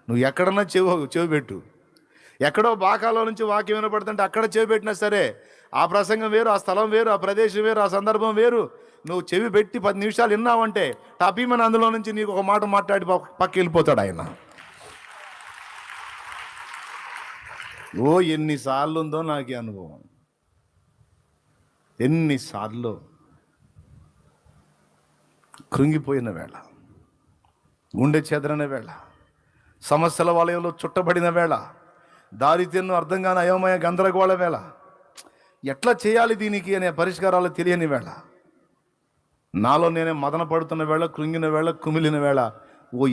నువ్వు ఎక్కడన్నా చెవి పెట్టు. ఎక్కడో బాకాలో నుంచి వాక్యం వినపడుతుంటే అక్కడ చెవి పెట్టినా సరే, ఆ ప్రసంగం వేరు, ఆ స్థలం వేరు, ఆ ప్రదేశం వేరు, ఆ సందర్భం వేరు. నువ్వు చెవి పెట్టి 10 నిమిషాలు విన్నావంటే టపీమని అందులో నుంచి నీకు ఒక మాట మాట్లాడి పక్క వెళ్ళిపోతాడు ఆయన. ఎన్నిసార్లు ఉందో నాకు ఈ అనుభవం, ఎన్నిసార్లు కృంగిపోయిన వేళ, గుండె చెదరన వేళ, సమస్యల వలయంలో చుట్టబడిన వేళ, దారితెన్ను అర్థం కాని అయోమయ గందరగోళ వేళ, ఎట్లా చేయాలి దీనికి అనే పరిష్కారాలు తెలియని వేళ, నాలో నేనే మదన పడుతున్న వేళ, కృంగిన వేళ, కుమిలిన వేళ,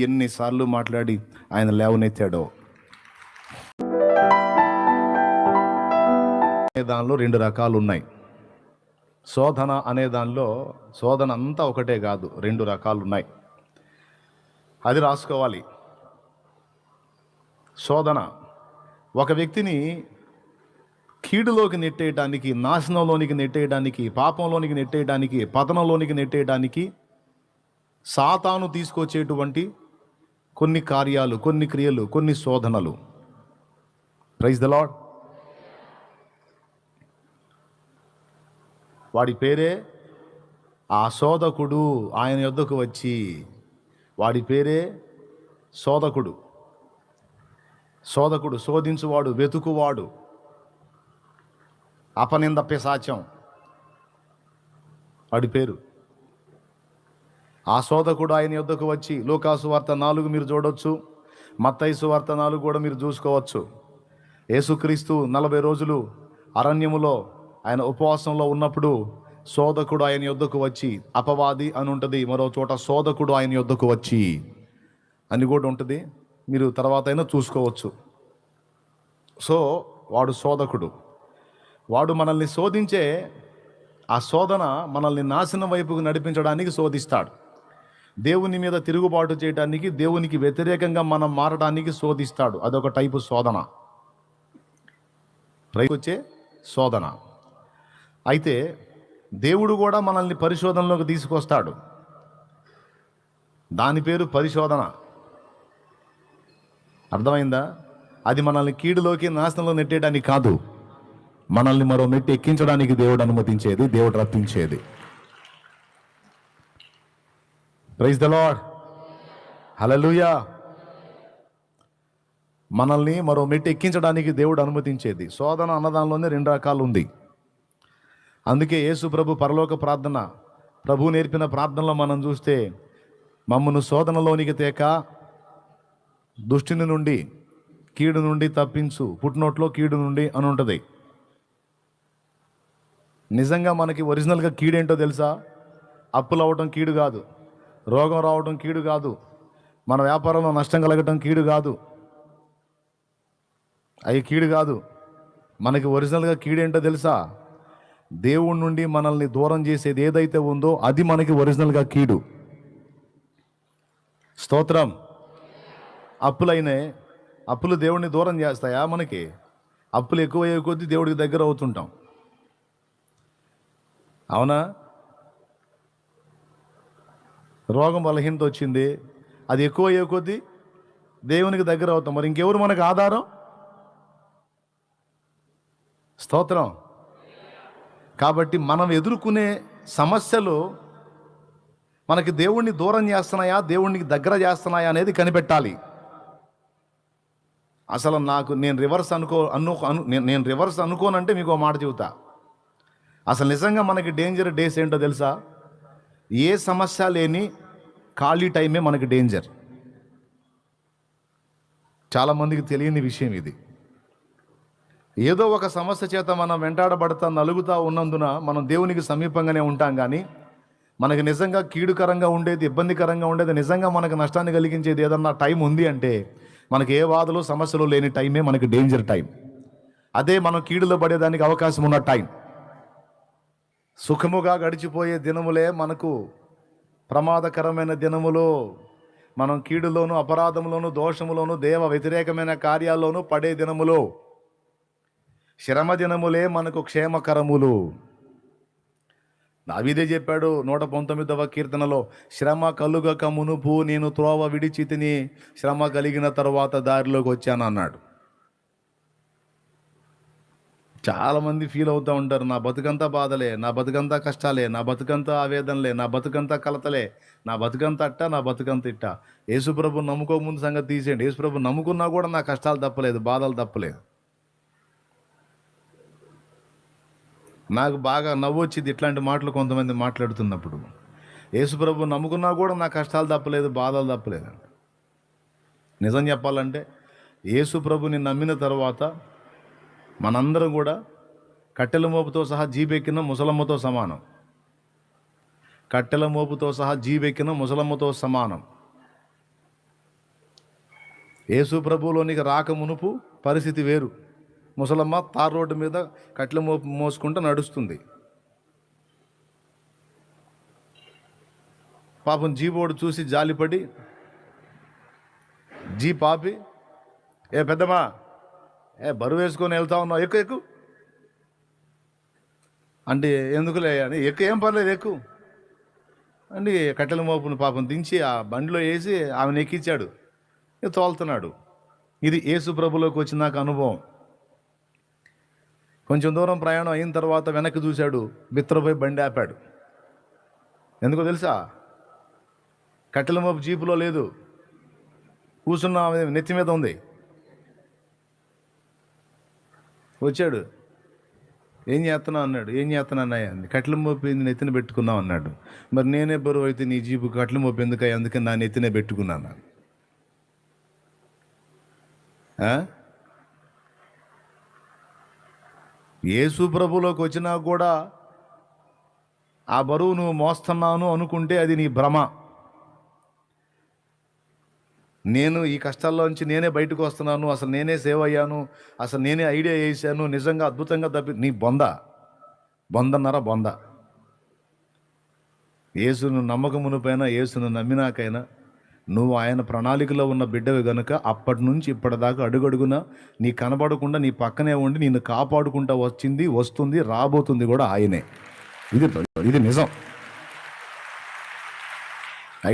ఎన్నిసార్లు మాట్లాడి ఆయన లేవనెత్తాడో. దానిలో 2 రకాలు ఉన్నాయి. శోధన అనే దానిలో శోధన అంతా ఒకటే కాదు, 2 రకాలు ఉన్నాయి. అది రాసుకోవాలి. శోధన ఒక వ్యక్తిని కీడులోకి నెట్టేయడానికి, నాశనంలోనికి నెట్టేయడానికి, పాపంలోనికి నెట్టేయడానికి, పతనంలోనికి నెట్టేయడానికి సాతాను తీసుకొచ్చేటువంటి కొన్ని కార్యాలు, కొన్ని క్రియలు, కొన్ని శోధనలు. Praise the Lord. వాడి పేరే ఆ శోధకుడు. ఆయన యొద్దకు వచ్చి, వాడి పేరే శోధకుడు. శోధకుడు, శోధించువాడు, వెతుకువాడు, అపనింద పిశాచం వాడి పేరు. ఆ శోధకుడు ఆయన యొద్దకు వచ్చి, లూకాసు వార్త 4 మీరు చూడవచ్చు, మత్తయి సువార్త 4 కూడా మీరు చూసుకోవచ్చు. యేసుక్రీస్తు 40 రోజులు అరణ్యములో ఆయన ఉపవాసంలో ఉన్నప్పుడు శోధకుడు ఆయన యొద్దకు వచ్చి, అపవాది అని ఉంటుంది, మరో చోట శోధకుడు ఆయన యొద్దకు వచ్చి అని కూడా ఉంటుంది, మీరు తర్వాత అయినా చూసుకోవచ్చు. సో వాడు శోధకుడు. వాడు మనల్ని శోధించే ఆ శోధన మనల్ని నాశనం వైపుకు నడిపించడానికి శోధిస్తాడు. దేవుని మీద తిరుగుబాటు చేయడానికి, దేవునికి వ్యతిరేకంగా మనం మారడానికి శోధిస్తాడు. అదొక టైపు శోధన, వచ్చే శోధన. అయితే దేవుడు కూడా మనల్ని పరిశోధనలోకి తీసుకొస్తాడు. దాని పేరు పరిశోధన. అర్థమైందా? అది మనల్ని కీడులోకి, నాశనంలో నెట్టేయడానికి కాదు, మనల్ని మరో మెట్టు ఎక్కించడానికి దేవుడు అనుమతించేది, దేవుడు రప్పించేది. Praise the Lord. హల్లెలూయా. మనల్ని మరో మెట్టు ఎక్కించడానికి దేవుడు అనుమతించేది. శోధన అన్నదానిలోనే 2 రకాలు ఉంది. అందుకే యేసు ప్రభు పరలోక ప్రార్థన, ప్రభు నేర్పిన ప్రార్థనలో మనం చూస్తే, మమ్మను శోధనలోనికి తేక దుష్టుని నుండి, కీడు నుండి తప్పించు, పుట్టినోట్లో కీడు నుండి అని ఉంటుంది. నిజంగా మనకి ఒరిజినల్గా కీడేంటో తెలుసా? అప్పులు అవ్వటం కీడు కాదు, రోగం రావటం కీడు కాదు, మన వ్యాపారంలో నష్టం కలగటం కీడు కాదు, అవి కీడు కాదు. మనకి ఒరిజినల్గా కీడేంటో తెలుసా? దేవుడి నుండి మనల్ని దూరం చేసేది ఏదైతే ఉందో అది మనకి ఒరిజినల్గా కీడు. స్తోత్రం. అప్పులు దేవుడిని దూరం చేస్తాయా? మనకి అప్పులు ఎక్కువయ్యే కొద్దీ దేవుడికి దగ్గర అవుతుంటాం. అవునా? రోగం బలహీనత వచ్చింది, అది ఎక్కువయ్యే కొద్దీ దేవునికి దగ్గర అవుతాం. మరి ఇంకెవరు మనకు ఆధారం? స్తోత్రం. కాబట్టి మనం ఎదుర్కొనే సమస్యలు మనకి దేవుణ్ణి దూరం చేస్తున్నాయా, దేవునికి దగ్గర చేస్తున్నాయా అనేది కనిపెట్టాలి. అసలు నేను రివర్స్ అనుకోనంటే మీకు ఒక మాట చెబుతా. అసలు నిజంగా మనకి డేంజర్ డేస్ ఏంటో తెలుసా? ఏ సమస్య లేని ఖాళీ టైమే మనకి డేంజర్. చాలామందికి తెలియని విషయం ఇది. ఏదో ఒక సమస్య చేత మనం వెంటాడబడతా, నలుగుతూ ఉన్నందున మనం దేవునికి సమీపంగానే ఉంటాం. కానీ మనకి నిజంగా కీడుకరంగా ఉండేది, ఇబ్బందికరంగా ఉండేది, నిజంగా మనకు నష్టాన్ని కలిగించేది ఏదన్నా టైం ఉంది అంటే, మనకి ఏ బాధలు సమస్యలు లేని టైమే మనకి డేంజర్ టైం. అదే మనం కీడులో పడేదానికి అవకాశం ఉన్న టైం. సుఖముగా గడిచిపోయే దినములే మనకు ప్రమాదకరమైన దినములు. మనం కీడులోను, అపరాధంలోను, దోషములోను, దేవ వ్యతిరేకమైన కార్యాల్లోనూ పడే దినములు. శ్రమ దినములే మనకు క్షేమకరములు. దావీదే చెప్పాడు 119వ కీర్తనలో, శ్రమ కలుగక మునుపు నేను త్రోవ విడిచి తిని శ్రమ కలిగిన తర్వాత దారిలోకి వచ్చాను అన్నాడు. చాలామంది ఫీల్ అవుతూ ఉంటారు, నా బతుకంతా బాధలే, నా బతుకంతా కష్టాలే, నా బతుకంతా ఆవేదనలే, నా బతుకంతా కలతలే, నా బతుకంతా అట్ట, నా బతుకంతా ఇట్ట. యేసుప్రభు నమ్ముకోముందు సంగతి తీసేయండి. యేసుప్రభు నమ్ముకున్నా కూడా నా కష్టాలు తప్పలేదు, బాధలు తప్పలేదు. నాకు బాగా నవ్వు వచ్చింది ఇట్లాంటి మాటలు కొంతమంది మాట్లాడుతున్నప్పుడు. యేసుప్రభు నమ్ముకున్నా కూడా నా కష్టాలు తప్పలేదు, బాధలు తప్పలేదు. నిజం చెప్పాలంటే యేసుప్రభుని నమ్మిన తర్వాత మనందరం కూడా కట్టెల మోపుతో సహా జీబెక్కిన ముసలమ్మతో సమానం. కట్టెల మోపుతో సహా జీబెక్కిన ముసలమ్మతో సమానం. యేసు ప్రభువులోనికి రాక మునుపు పరిస్థితి వేరు. ముసలమ్మ తార్ రోడ్డు మీద కట్టెల మోపు మోసుకుంటూ నడుస్తుంది. పాపం జీబోడు చూసి జాలిపడి జీప్ ఆపి, ఏ పెద్దమ్మా, బరువు వేసుకొని వెళ్తా ఉన్నావు, ఎక్కు ఎక్కు అంటే, ఎందుకులే అని, ఎక్కువ ఏం పర్లేదు ఎక్కువ అంటే కట్టెల మోపును పాపం దించి ఆ బండిలో వేసి ఆమెను ఎక్కించాడు, తోలుతున్నాడు. ఇది యేసు ప్రభులోకి వచ్చిన నాకు అనుభవం. కొంచెం దూరం ప్రయాణం అయిన తర్వాత వెనక్కి చూశాడు, బిత్తరపోయి బండి ఆపాడు. ఎందుకో తెలుసా? కట్టెల మోపు జీపులో లేదు, కూర్చున్న నెత్తి మీద ఉంది. వచ్చాడు, ఏం చేస్తున్నావు అన్నాడు. ఏం చేస్తున్నానయ్యా అంది. కట్టెల మోపు నెత్తిన పెట్టుకున్నావు అన్నాడు. మరి నేనే బరువు అయితే నీ జీపు కట్టెల మోపు ఎందుకయ్యా? అందుకని నా నెత్తినే పెట్టుకున్నాను. యేసు ప్రభులోకి వచ్చినా కూడా ఆ బరువు నువ్వు మోస్తున్నాను అనుకుంటే అది నీ భ్రమ. నేను ఈ కష్టాల్లోంచి నేనే బయటకు వస్తున్నాను, అసలు నేనే సేవ్ అయ్యాను, అసలు నేనే ఐడియా వేసాను, నిజంగా అద్భుతంగా నీ బొందన్నర బొంద. యేసును నమ్మకమును పైన, యేసును నమ్మినాకైనా నువ్వు ఆయన ప్రణాళికలో ఉన్న బిడ్డవి గనుక అప్పటి నుంచి ఇప్పటిదాకా అడుగడుగున నీ కనబడకుండా నీ పక్కనే ఉండి నిన్ను కాపాడుకుంటా వచ్చింది, వస్తుంది, రాబోతుంది కూడా ఆయనే. ఇది నిజం.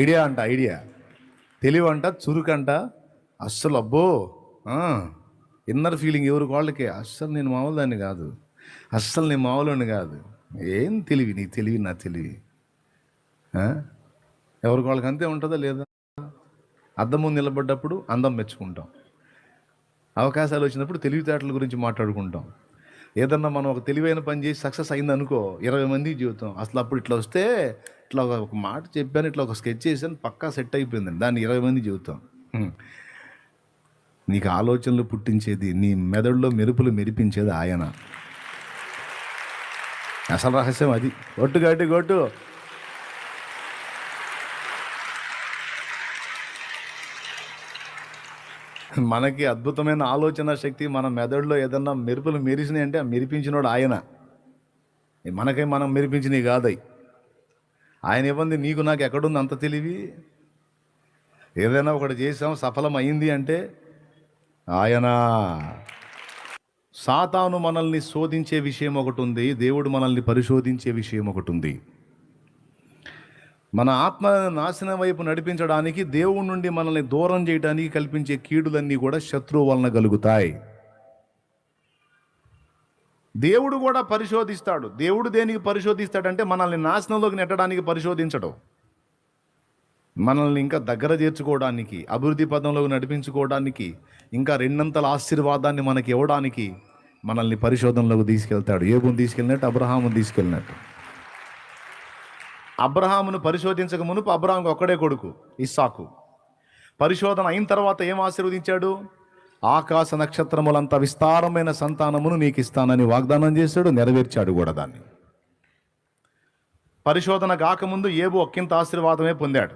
ఐడియా అంట, ఐడియా తెలివంట, చురుకంట, అస్సలు అబ్బో ఇన్నర్ ఫీలింగ్ ఎవరికి వాళ్ళకి. అస్సలు నేను మామూలు దాన్ని కాదు, అస్సలు నేను మామూలుని కాదు. ఏం తెలివి నీ తెలివి, నా తెలివి. ఎవరికి వాళ్ళకి అంతే ఉంటుందా లేదా? అద్దం ముందు నిలబడ్డప్పుడు అందం మెచ్చుకుంటాం, అవకాశాలు వచ్చినప్పుడు తెలివితేటల గురించి మాట్లాడుకుంటాం. ఏదన్నా మనం ఒక తెలివైన పని చేసి సక్సెస్ అయింది అనుకో, 20 మంది జీవితం అసలు అప్పుడు ఇట్లా వస్తే, ఇట్లా ఒక మాట చెప్పాను, ఇట్లా ఒక స్కెచ్ చేశాను, పక్కా సెట్ అయిపోయిందండి, దాన్ని 20 మంది జీవితం. నీకు ఆలోచనలు పుట్టించేది, నీ మెదడులో మెరుపులు మెరిపించేది ఆయన. అసలు రహస్యం అది. గొట్టు గట్టి గొట్టు. మనకి అద్భుతమైన ఆలోచన శక్తి, మన మెదడులో ఏదన్నా మెరుపులు మెరిసినాయి అంటే ఆ మెరిపించినోడు ఆయన. మనకై మనం మెరిపించినవి కాదై. ఆయన ఇవ్వంది నీకు నాకు ఎక్కడుంది అంత తెలివి? ఏదైనా ఒకటి చేసాం, సఫలం అయింది అంటే ఆయన. సాతాను మనల్ని శోధించే విషయం ఒకటి ఉంది, దేవుడు మనల్ని పరిశోధించే విషయం ఒకటి ఉంది. మన ఆత్మ నాశనం వైపు నడిపించడానికి, దేవుడి నుండి మనల్ని దూరం చేయడానికి కల్పించే కీడులన్నీ కూడా శత్రువు వలన కలుగుతాయి. దేవుడు కూడా పరిశోధిస్తాడు. దేవుడు దేనికి పరిశోధిస్తాడంటే మనల్ని నాశనంలోకి నెట్టడానికి పరిశోధించడం, మనల్ని ఇంకా దగ్గర చేర్చుకోవడానికి, అభివృద్ధి పదంలోకి నడిపించుకోవడానికి, ఇంకా రెండంతల ఆశీర్వాదాన్ని మనకి ఇవ్వడానికి మనల్ని పరిశోధనలోకి తీసుకెళ్తాడు. ఏబుని తీసుకెళ్ళినట్టు, అబ్రహాముని తీసుకెళ్ళినట్టు. అబ్రహామును పరిశోధించక మునుపు అబ్రహాముకు ఒక్కడే కొడుకు ఇస్సాకు. పరిశోధన అయిన తర్వాత ఏం ఆశీర్వదించాడు? ఆకాశ నక్షత్రములంత విస్తారమైన సంతానమును నీకు ఇస్తానని వాగ్దానం చేశాడు, నెరవేర్చాడు కూడా దాన్ని. పరిశోధన కాకముందు ఏబు ఒక్కింత ఆశీర్వాదమే పొందాడు.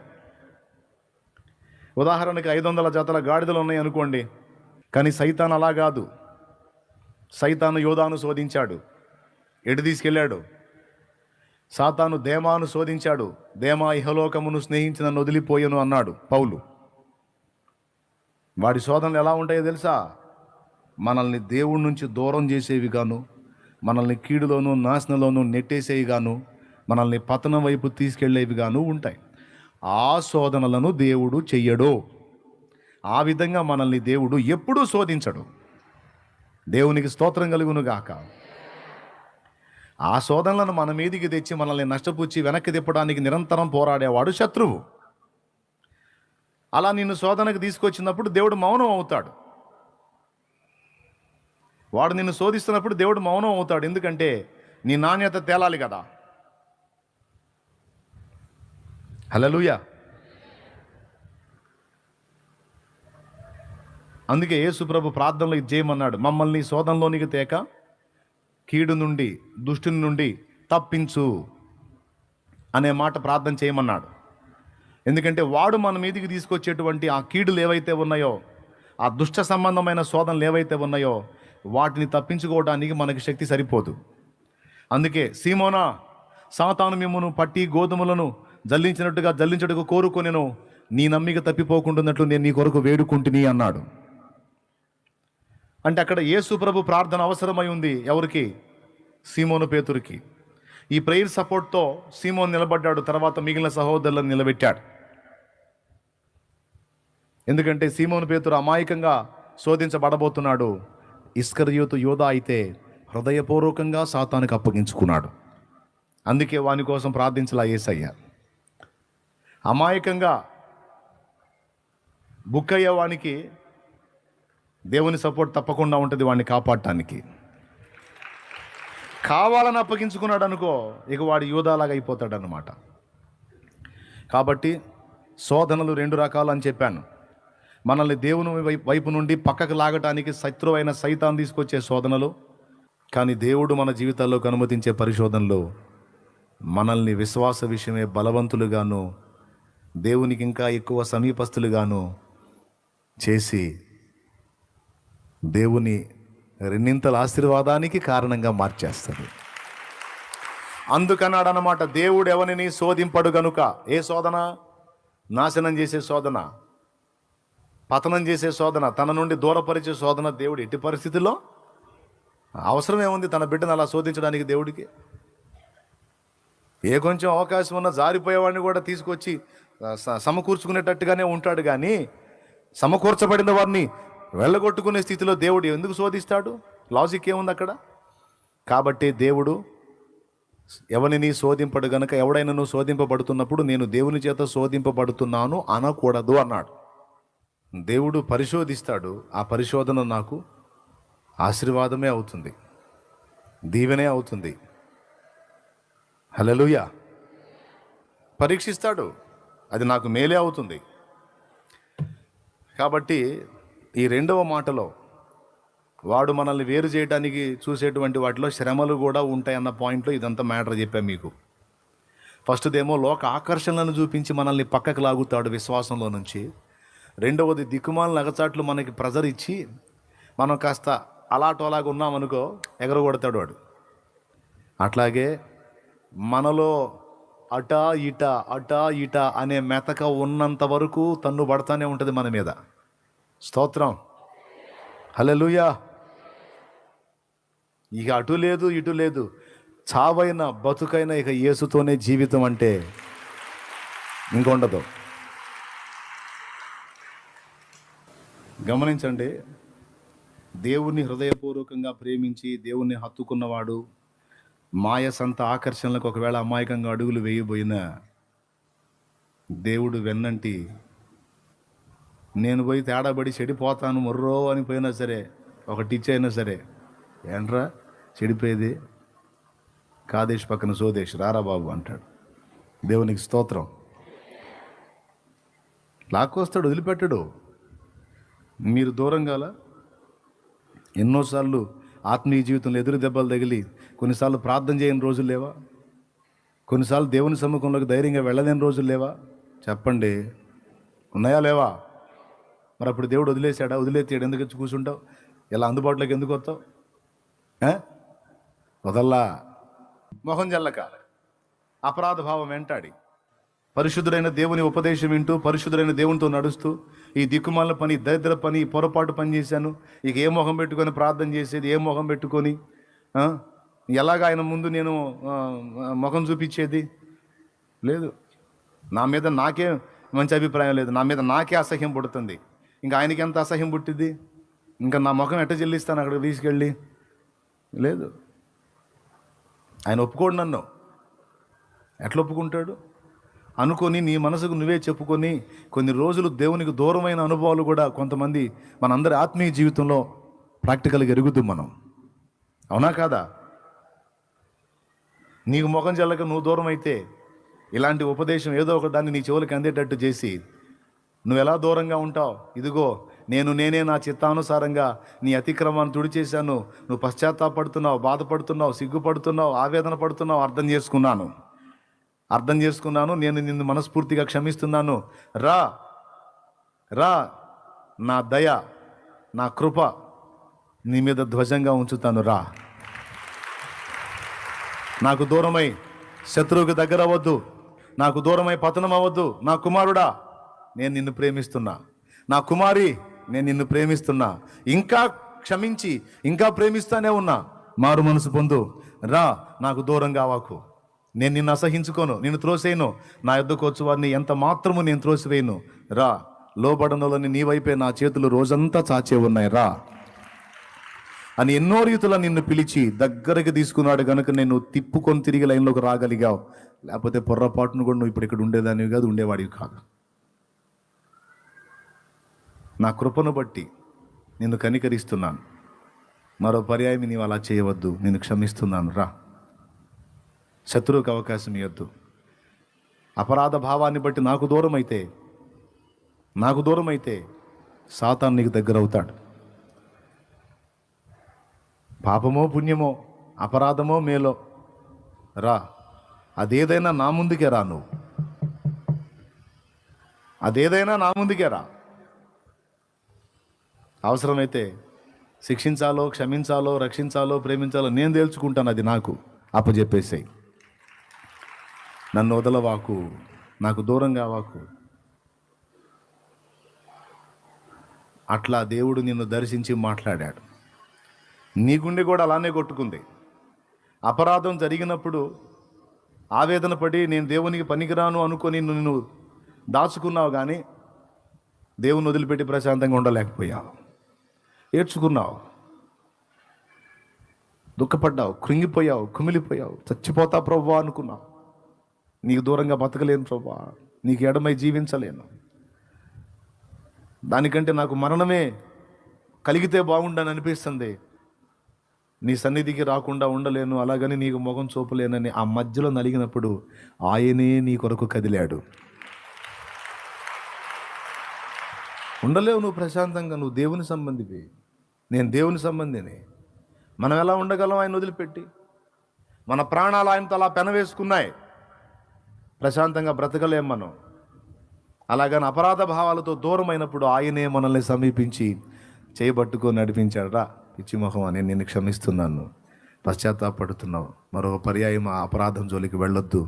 ఉదాహరణకి 500 జతల గాడిదలు ఉన్నాయి అనుకోండి, కానీ సైతాన్ అలా కాదు. సైతాను యోధాను శోధించాడు, ఎటు తీసుకెళ్ళాడు? సాతాను దేమాను శోధించాడు, దేమా ఇహలోకమును స్నేహించి నన్ను వదిలిపోయాను అన్నాడు పౌలు. వాడి శోధనలు ఎలా ఉంటాయో తెలుసా? మనల్ని దేవుడి నుంచి దూరం చేసేవి గాను, మనల్ని కీడులోను నాశనంలోనూ నెట్టేసేవి గాను, మనల్ని పతనం వైపు తీసుకెళ్లేవిగాను ఉంటాయి. ఆ శోధనలను దేవుడు చెయ్యడు. ఆ విధంగా మనల్ని దేవుడు ఎప్పుడూ శోధించడు. దేవునికి స్తోత్రం కలుగును గాక. ఆ శోధనలను మన మీదికి తెచ్చి మనల్ని నష్టపుచ్చి వెనక్కి తిప్పడానికి నిరంతరం పోరాడేవాడు శత్రువు. అలా నిన్ను శోధనకు తీసుకొచ్చినప్పుడు దేవుడు మౌనం అవుతాడు. వాడు నిన్ను శోధిస్తున్నప్పుడు దేవుడు మౌనం అవుతాడు. ఎందుకంటే నీ నాణ్యత తేలాలి కదా. హల్లెలూయా. అందుకే యేసు ప్రభు ప్రార్థనలో ఇది చేయమన్నాడు, మమ్మల్ని శోధనలోనికి తేక కీడు నుండి, దుష్టుని నుండి తప్పించు అనే మాట ప్రార్థన చేయమన్నాడు. ఎందుకంటే వాడు మన మీదికి తీసుకొచ్చేటువంటి ఆ కీడులు ఏవైతే ఉన్నాయో, ఆ దుష్ట సంబంధమైన శోధనలు ఏవైతే ఉన్నాయో, వాటిని తప్పించుకోవడానికి మనకి శక్తి సరిపోదు. అందుకే సీమోనా, సాతాను మిమ్మును పట్టి గోధుమలను జల్లించుటకు కోరుకొనెను, నీ నమ్మిక తప్పిపోకుంటున్నట్లు నేను నీ కొరకు వేడుకుంటుని అన్నాడు. అంటే అక్కడ యేసు ప్రభు ప్రార్థన అవసరమై ఉంది. ఎవరికి? సీమోను పేతురికి. ఈ ప్రేయర్ సపోర్ట్తో సీమోను నిలబడ్డాడు, తర్వాత మిగిలిన సహోదరులను నిలబెట్టాడు. ఎందుకంటే సీమోను పేతురు అమాయకంగా శోధించబడబోతున్నాడు. ఇస్కరియోతు యోధా అయితే హృదయపూర్వకంగా సాతానుకు అప్పగించుకున్నాడు. అందుకే వాని కోసం ప్రార్థించలా యేసయ్య. అమాయకంగా బుక్ అయ్యే వానికి దేవుని సపోర్ట్ తప్పకుండా ఉంటుంది వాడిని కాపాడటానికి. కావాలని అప్పగించుకున్నాడు అనుకో, ఇక వాడు యూదాలాగా అయిపోతాడు అన్నమాట. కాబట్టి శోధనలు 2 రకాలు అని చెప్పాను. మనల్ని దేవుని వైపు నుండి పక్కకు లాగటానికి శత్రువైన సైతాన్ తీసుకొచ్చే శోధనలు, కానీ దేవుడు మన జీవితాల్లోకి అనుమతించే పరిశోధనలు మనల్ని విశ్వాస విషయమే బలవంతులుగాను, దేవునికి ఇంకా ఎక్కువ సమీపస్తులుగాను చేసి దేవుని రెండింతల ఆశీర్వాదానికి కారణంగా మార్చేస్తుంది. అందుకన్నాడు అన్నమాట, దేవుడు ఎవరిని శోధింపడు గనుక. ఏ శోధన? నాశనం చేసే శోధన, పతనం చేసే శోధన, తన నుండి దూరపరిచే శోధన దేవుడు ఎట్టి పరిస్థితుల్లో అవసరం ఏముంది తన బిడ్డను అలా శోధించడానికి దేవుడికి? ఏ కొంచెం అవకాశం ఉన్న జారిపోయేవాడిని కూడా తీసుకొచ్చి సమకూర్చుకునేటట్టుగానే ఉంటాడు, కానీ సమకూర్చబడిన వారిని వెళ్ళగొట్టుకునే స్థితిలో దేవుడు ఎందుకు శోధిస్తాడు? లాజిక్ ఏముంది అక్కడ? కాబట్టి దేవుడు ఎవరిని శోధింపడు గనక, ఎవడైనా నువ్వు శోధింపబడుతున్నప్పుడు నేను దేవుని చేత శోధింపబడుతున్నాను అనకూడదు అన్నాడు. దేవుడు పరిశోధిస్తాడు. ఆ పరిశోధన నాకు ఆశీర్వాదమే అవుతుంది, దీవెనే అవుతుంది. హల్లెలూయా. పరీక్షిస్తాడు, అది నాకు మేలే అవుతుంది. కాబట్టి ఈ 2వ మాటలో వాడు మనల్ని వేరు చేయడానికి చూసేటువంటి వాటిలో శ్రమలు కూడా ఉంటాయన్న పాయింట్లో ఇదంతా మ్యాటర్ చెప్పాను మీకు. ఫస్ట్దేమో లోక ఆకర్షణలను చూపించి మనల్ని పక్కకు లాగుతాడు విశ్వాసంలో నుంచి. 2వది దిక్కుమాల నగచాట్లు మనకి ప్రెజర్ ఇచ్చి మనం కాస్త అలాగ ఉన్నామనుకో ఎగరగొడతాడు వాడు. అట్లాగే మనలో అటా ఇట అనే మెతక ఉన్నంత వరకు తన్ను పడతానే ఉంటుంది మన మీద. స్తోత్రం. హల్లెలూయా. ఇక అటు లేదు ఇటు లేదు, చావైన బతుకైన ఇక యేసుతోనే జీవితం అంటే ఇంకొండదు. గమనించండి, దేవుణ్ణి హృదయపూర్వకంగా ప్రేమించి దేవుణ్ణి హత్తుకున్నవాడు మాయ సంత ఆకర్షణలకు ఒకవేళ అమాయకంగా అడుగులు వేయబోయినా దేవుడు వెన్నంటి నేను పోయి తేడాబడి చెడిపోతాను మొర్రో అని పోయినా సరే, ఒక టిచ్ అయినా సరే, ఏంట్రా చెడిపోయేది, కాదేశ్ పక్కన సోదేశ్ రారా బాబు అంటాడు. దేవునికి స్తోత్రం. లాక్కొస్తాడు, వదిలిపెట్టడు. మీరు దూరం కాల ఎన్నోసార్లు ఆత్మీయ జీవితంలో ఎదురు దెబ్బలు తగిలి కొన్నిసార్లు ప్రార్థన చేయని రోజులు లేవా? కొన్నిసార్లు దేవుని సమ్ముఖంలోకి ధైర్యంగా వెళ్ళలేని రోజులు లేవా? చెప్పండి, ఉన్నాయా లేవా? మరి అప్పుడు దేవుడు వదిలేసాడా? వదిలేసాడు ఎందుకు వచ్చి కూర్చుంటావు? ఇలా అందుబాటులోకి ఎందుకు వస్తావు? వదల్లా. మొహం జల్లక అపరాధ భావం వెంటాడి పరిశుద్ధుడైన దేవుని ఉపదేశం వింటూ పరిశుద్ధుడైన దేవునితో నడుస్తూ ఈ దిక్కుమాల పని, దరిద్ర పని, పొరపాటు పని చేశాను, ఇక ఏ మొహం పెట్టుకొని ప్రార్థన చేసేది, ఏ మొహం పెట్టుకొని ఎలాగ ఆయన ముందు నేను ముఖం చూపించేది లేదు. నా మీద నాకే మంచి అభిప్రాయం లేదు, నా మీద నాకే అసహ్యం పుడుతుంది. ఇంకా ఆయనకి ఎంత అసహ్యం పుట్టింది? ఇంకా నా ముఖం ఎట్ట చెల్లిస్తాను అక్కడికి తీసుకెళ్ళి? లేదు. ఆయన ఒప్పుకోడు నన్ను. ఎట్లా ఒప్పుకుంటాడు? అనుకొని నీ మనసుకు నువ్వే చెప్పుకొని కొన్ని రోజులు దేవునికి దూరమైన అనుభవాలు కూడా కొంతమంది మనందరి ఆత్మీయ జీవితంలో ప్రాక్టికల్గా ఎరుగుద్దాం మనం. అవునా కాదా? నీకు ముఖం చెల్లక నువ్వు దూరం అయితే ఇలాంటి ఉపదేశం ఏదో ఒక దాన్ని నీ చెవులకు అందేటట్టు చేసి నువ్వు ఎలా దూరంగా ఉంటావు? ఇదిగో నేనే నా చిత్తానుసారంగా నీ అతిక్రమాన్ని తుడిచేశాను. నువ్వు పశ్చాత్తాపడుతున్నావు, బాధపడుతున్నావు, సిగ్గుపడుతున్నావు, ఆవేదన పడుతున్నావు. అర్థం చేసుకున్నాను. నేను నిన్ను మనస్ఫూర్తిగా క్షమిస్తున్నాను. రా రా, నా దయ, నా కృప నీ మీద ధ్వజంగా ఉంచుతాను. రా, నాకు దూరమై శత్రువుకి దగ్గర అవ్వద్దు, నాకు దూరమై పతనం అవ్వద్దు. నా కుమారుడా, నేను నిన్ను ప్రేమిస్తున్నా. నా కుమారి, నేను నిన్ను ప్రేమిస్తున్నా. ఇంకా క్షమించి ఇంకా ప్రేమిస్తానే ఉన్నా. మారు మనసు పొందు. రా, నాకు దూరంగా అవ్వకు. నేను నిన్ను అసహించుకోను, నిన్ను త్రోసేయను. నా యొద్దకు వచ్చి వారిని ఎంత మాత్రము నేను త్రోసివేయను. రా, లోబడనోలని నీ వైపే నా చేతులు రోజంతా చాచే ఉన్నాయి. రా అని ఎన్నో రీతుల నిన్ను పిలిచి దగ్గరికి తీసుకున్నాడు కనుక నేను తిప్పుకొని తిరిగి లైన్లోకి రాగలిగావు. లేకపోతే పొర్రపాటును కూడా నువ్వు ఇప్పుడు ఇక్కడ ఉండేదానివి కాదు, ఉండేవాడివి కాదు. నా కృపను బట్టి నిన్ను కనికరిస్తున్నాను. మరో పర్యాయం నీవు అలా చేయవద్దు, నేను క్షమిస్తున్నాను. రా, శత్రువుకి అవకాశం ఇవ్వద్దు. అపరాధ భావాన్ని బట్టి నాకు దూరం అయితే సాతాను నీకు దగ్గర అవుతాడు. పాపమో పుణ్యమో, అపరాధమో మేలో, రా, అదేదైనా నా ముందుకే రా. నువ్వు అదేదైనా నా ముందుకే రా. అవసరమైతే శిక్షించాలో, క్షమించాలో, రక్షించాలో, ప్రేమించాలో నేను తేల్చుకుంటాను. అది నాకు అప్పచెప్పేసాయి. నన్ను వదలవాకు, నాకు దూరంగా వాకు. అట్లా దేవుడు నిన్ను దర్శించి మాట్లాడాడు. నీ గుండె కూడా అలానే కొట్టుకుంది. అపరాధం జరిగినప్పుడు ఆవేదన పడి నేను దేవునికి పనికిరాను అనుకొని నిన్ను దాచుకున్నావు, కానీ దేవుని వదిలిపెట్టి ప్రశాంతంగా ఉండలేకపోయావు. ఏడ్చుకున్నావు, దుఃఖపడ్డావు, కృంగిపోయావు, కుమిలిపోయావు. చచ్చిపోతా ప్రభువా అనుకున్నావు. నీకు దూరంగా బతకలేను ప్రభువా, నీకు ఎడమై జీవించలేను, దానికంటే నాకు మరణమే కలిగితే బాగుండని అనిపిస్తుంది, నీ సన్నిధికి రాకుండా ఉండలేను, అలాగని నీకు ముఖం చూపలేనని ఆ మధ్యలో నలిగినప్పుడు ఆయనే నీ కొరకు కదిలాడు. ఉండలేవు నువ్వు ప్రశాంతంగా. నువ్వు దేవుని సంబంధివి, నేను దేవుని సంబంధిని. మనం ఎలా ఉండగలం ఆయన వదిలిపెట్టి? మన ప్రాణాలు ఆయనతో అలా పెనవేసుకున్నాయి. ప్రశాంతంగా బ్రతకలేం మనం. అలాగని అపరాధ భావాలతో దూరమైనప్పుడు ఆయనే మనల్ని సమీపించి చేయబట్టుకొని నడిపించాడు. రా పిచ్చి మొహం, అని నేను క్షమిస్తున్నాను, పశ్చాత్తాపడుతున్నావు, మరో పర్యాయం ఆ అపరాధం జోలికి వెళ్ళొద్దు,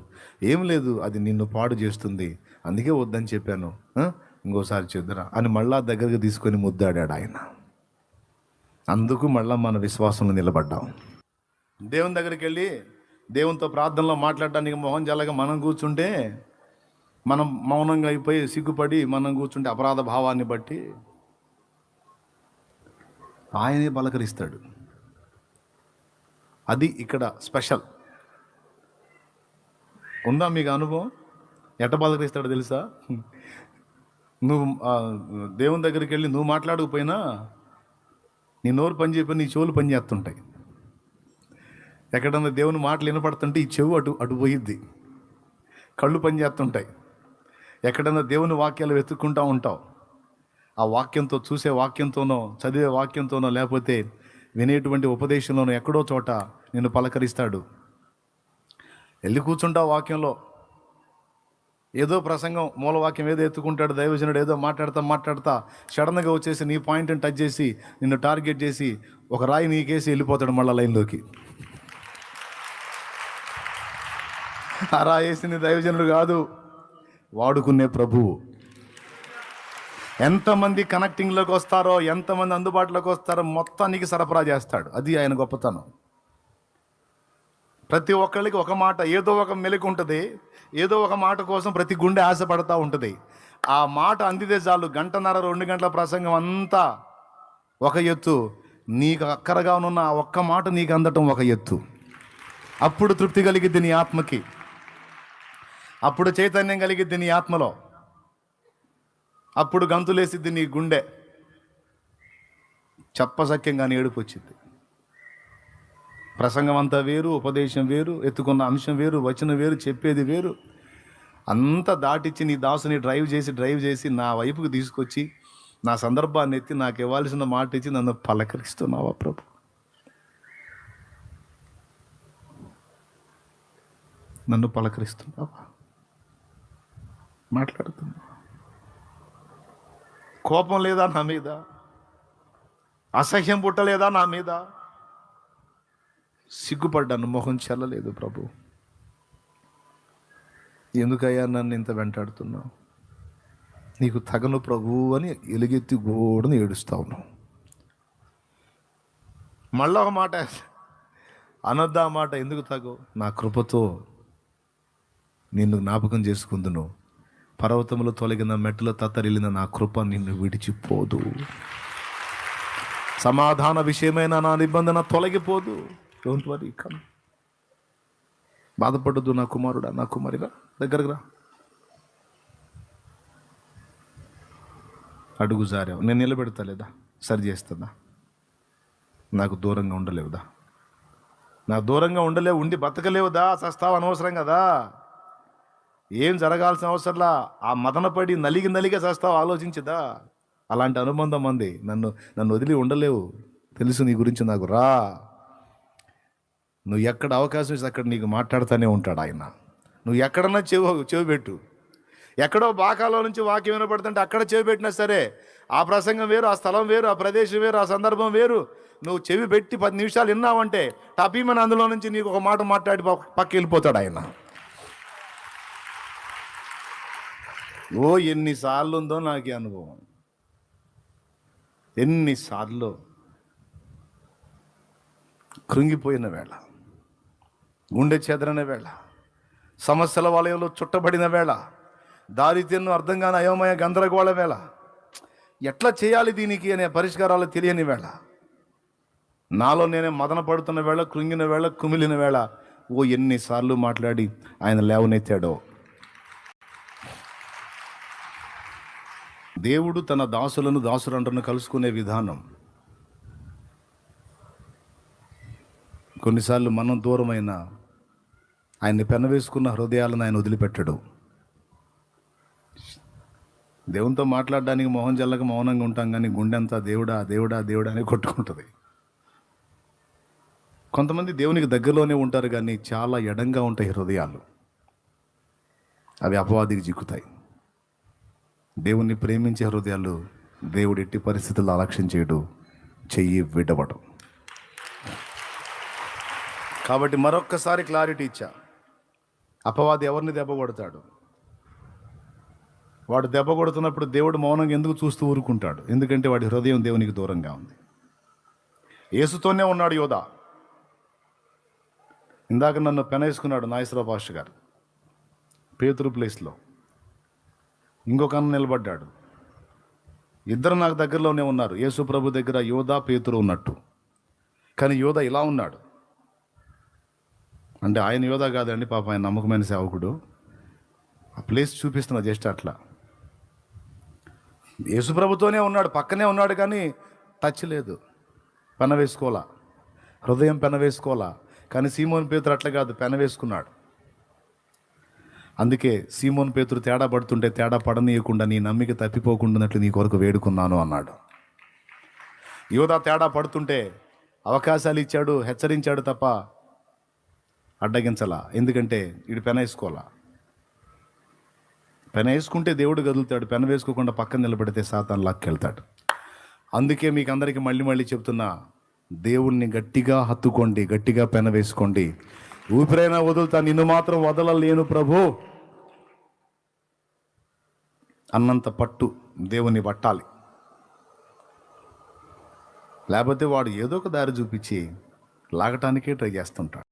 ఏం లేదు, అది నిన్ను పాడు చేస్తుంది, అందుకే వద్దని చెప్పాను, ఇంకోసారి చేద్దురా అని మళ్ళా దగ్గరికి తీసుకొని ముద్దాడాడు ఆయన. అందుకు మళ్ళా మన విశ్వాసంలో నిలబడ్డాం. దేవుని దగ్గరికి వెళ్ళి దేవునితో ప్రార్థనలో మాట్లాడడానికి మొహం జల్లగా మనం కూర్చుంటే, మనం మౌనంగా అయిపోయి సిగ్గుపడి మనం కూర్చుంటే అపరాధ భావాన్ని బట్టి ఆయనే పలకరిస్తాడు. అది ఇక్కడ స్పెషల్. ఉందా మీకు అనుభవం? ఎట్ట పలకరిస్తాడో తెలుసా? నువ్వు దేవుని దగ్గరికి వెళ్ళి నువ్వు మాట్లాడకపోయినా నీ నోరు పని చెప్పి నీ చెవులు పని చేస్తుంటాయి. ఎక్కడన్నా దేవుని మాటలు వినపడుతుంటే ఈ చెవు అటు పోయిద్ది, కళ్ళు పని చేస్తుంటాయి. ఎక్కడన్నా దేవుని వాక్యాలు వెతుక్కుంటూ ఉంటావు. ఆ వాక్యంతో, చూసే వాక్యంతోనో, చదివే వాక్యంతోనో, లేకపోతే వినేటువంటి ఉపదేశంలోనో ఎక్కడో చోట నిన్ను పలకరిస్తాడు. వెళ్ళి కూర్చుంటావు వాక్యంలో. ఏదో ప్రసంగం, మూలవాక్యం ఏదో ఎత్తుకుంటాడు దైవజనుడు, ఏదో మాట్లాడతా సడన్గా వచ్చేసి నీ పాయింట్ని టచ్ చేసి నిన్ను టార్గెట్ చేసి ఒక రాయి నీకేసి వెళ్ళిపోతాడు మళ్ళీ లైన్లోకి. ఆ రాయి వేసింది దైవజనుడు కాదు, వాడుకునే ప్రభువు. ఎంతమంది కనెక్టింగ్లోకి వస్తారో, ఎంతమంది అందుబాటులోకి వస్తారో మొత్తానికి సరఫరా చేస్తాడు. అది ఆయన గొప్పతనం. ప్రతి ఒక్కళ్ళకి ఒక మాట, ఏదో ఒక మెలిక ఉంటుంది. ఏదో ఒక మాట కోసం ప్రతి గుండె ఆశపడతా ఉంటుంది. ఆ మాట అందితే చాలు, 1:30-2 గంటల ప్రసంగం అంతా ఒక ఎత్తు. నీకు అక్కరగా ఉన్న ఆ ఒక్క మాట నీకు అందటం ఒక ఎత్తు. అప్పుడు తృప్తి కలిగిద్ది నీ ఆత్మకి, అప్పుడు చైతన్యం కలిగిద్ది నీ ఆత్మలో, అప్పుడు గంతులేసిద్ది నీ గుండె, చెప్పసక్యంగా ఏడుపు వచ్చింది. ప్రసంగం అంతా వేరు, ఉపదేశం వేరు, ఎత్తుకున్న అంశం వేరు, వచనం వేరు, చెప్పేది వేరు. అంతా దాటిచ్చి నీ దాసుని డ్రైవ్ చేసి నా వైపుకి తీసుకొచ్చి నా సందర్భాన్ని ఎత్తి నాకు ఇవ్వాల్సిన మాట ఇచ్చి నన్ను పలకరిస్తున్నావా ప్రభు? నన్ను పలకరిస్తున్నావా? మాట్లాడుతున్నా. కోపం లేదా నా మీద? అసహ్యం పుట్టలేదా నా మీద? సిగ్గుపడ్డాను, మొహం చెల్లలేదు ప్రభు. ఎందుకయ్యా నన్ను ఇంత వెంటాడుతున్నావు? నీకు తగను ప్రభు అని ఎలుగెత్తి గోడను ఏడుస్తా ఉన్నావు. మళ్ళా ఒక మాట అనొద్దా మాట, ఎందుకు తగు? నా కృపతో నిన్ను జ్ఞాపకం చేసుకుందును, పర్వతములు తొలగిన మెట్టలు తత్తరిల్లిన నా కృప నిన్ను విడిచిపోదు, సమాధాన విషయమైన నా నిబంధన తొలగిపోదు. Don't worry, come. బాధపడద్దు నా కుమారుడా, నా కుమారిగా, దగ్గరకు రా. అడుగు జారావు, నేను నిలబెడతా లేదా? సరి చేస్తుందా? నాకు దూరంగా ఉండలేవుదా? నాకు దూరంగా ఉండలేవు, ఉండి బతకలేవుదా? సస్తావు అనవసరం కదా, ఏం జరగాల్సిన అవసరంలా. ఆ మదనపడి నలిగి సస్తావు ఆలోచించదా? అలాంటి అనుబంధం అంది. నన్ను వదిలి ఉండలేవు, తెలుసు నీ గురించి నాకు. రా, నువ్వు ఎక్కడ అవకాశం ఇస్తే అక్కడ నీకు మాట్లాడుతూనే ఉంటాడు ఆయన. నువ్వు ఎక్కడన్నా చెవి పెట్టు. ఎక్కడో బాకాలో నుంచి వాక్యం వినపడుతుంటే అక్కడ చెవి పెట్టినా సరే, ఆ ప్రసంగం వేరు, ఆ స్థలం వేరు, ఆ ప్రదేశం వేరు, ఆ సందర్భం వేరు. నువ్వు చెవి పెట్టి 10 నిమిషాలు విన్నావంటే టపీమని అందులో నుంచి నీకు ఒక మాట మాట్లాడి పక్క వెళ్ళిపోతాడు ఆయన. ఓ ఎన్నిసార్లు ఉందో నాకు ఈ అనుభవం, ఎన్నిసార్లు కృంగిపోయిన వేళ, గుండె చెదరని వేళ, సమస్యల వలయంలో చుట్టబడిన వేళ, దారితెన్ను అర్థం కాని అయోమయ గందరగోళ వేళ, ఎట్లా చేయాలి దీనికి అనే పరిష్కారాలు తెలియని వేళ, నాలో నేనే మదన పడుతున్న వేళ, కృంగిన వేళ, కుమిలిన వేళ, ఓ ఎన్నిసార్లు మాట్లాడి ఆయన లేవనెత్తాడో. దేవుడు తన దాసులను దాసురంటను కలుసుకునే విధానం. కొన్నిసార్లు మనం దూరమైన ఆయన్ని పెనవేసుకున్న హృదయాలను ఆయన వదిలిపెట్టడు. దేవునితో మాట్లాడడానికి మొహం జల్లక మౌనంగా ఉంటాం, కానీ గుండె అంతా దేవుడా దేవుడా దేవుడా అని కొట్టుకుంటుంది. కొంతమంది దేవునికి దగ్గరలోనే ఉంటారు, కానీ చాలా ఎడంగా ఉంటాయి హృదయాలు. అవి అపవాదికి చిక్కుతాయి. దేవుణ్ణి ప్రేమించే హృదయాలు దేవుడు ఎట్టి పరిస్థితుల్లో అలక్ష్యం చేయడు, చెయ్యి విడవడం. కాబట్టి మరొక్కసారి క్లారిటీ ఇచ్చా. అపవాది ఎవరిని దెబ్బ కొడతాడు? వాడు దెబ్బ కొడుతున్నప్పుడు దేవుడు మౌనంగా ఎందుకు చూస్తూ ఊరుకుంటాడు? ఎందుకంటే వాడి హృదయం దేవునికి దూరంగా ఉంది. యేసుతోనే ఉన్నాడు యోధ. ఇందాక నన్ను పెనేసుకున్నాడు నాగేశ్వరరావు పాస్టర్ గారు, పేతురు ప్లేస్లో ఇంకొక అన్న నిలబడ్డాడు. ఇద్దరు నాకు దగ్గరలోనే ఉన్నారు. యేసు ప్రభు దగ్గర యోధ, పేతురు ఉన్నట్టు. కానీ యోధ ఇలా ఉన్నాడు అంటే ఆయన యోధ కాదండి, పాప ఆయన నమ్మకమైన సేవకుడు. ఆ ప్లేస్ చూపిస్తున్నా జస్ట్ అట్లా. యేసు ప్రభుతోనే ఉన్నాడు, పక్కనే ఉన్నాడు, కానీ టచ్ లేదు, పెన వేసుకోవాలా, హృదయం పెన వేసుకోవాలా. కానీ సీమోన్ పేతురు అట్లా కాదు, పెన వేసుకున్నాడు. అందుకే సీమోన్ పేతురు తేడా పడుతుంటే తేడా పడనీయకుండా నీ నమ్మిక తప్పిపోకుండానట్లు నీ కొరకు వేడుకున్నాను అన్నాడు. యోధా తేడా పడుతుంటే అవకాశాలు ఇచ్చాడు, హెచ్చరించాడు తప్ప అడ్డగించలా. ఎందుకంటే వీడు పెన వేసుకోవాలా. పెన వేసుకుంటే దేవుడు కదులుతాడు, పెన వేసుకోకుండా పక్కన నిలబడితే సాతాను లాక్కెళ్తాడు. అందుకే మీకు అందరికీ మళ్ళీ చెప్తున్నా, దేవుణ్ణి గట్టిగా హత్తుకోండి, గట్టిగా పెన వేసుకోండి. ఊపిరైనా వదులుతా, నిన్ను మాత్రం వదలలేను ప్రభు అన్నంత పట్టు దేవుని పట్టాలి. లేకపోతే వాడు ఏదో ఒక దారి చూపించి లాగటానికే ట్రై చేస్తుంటాడు.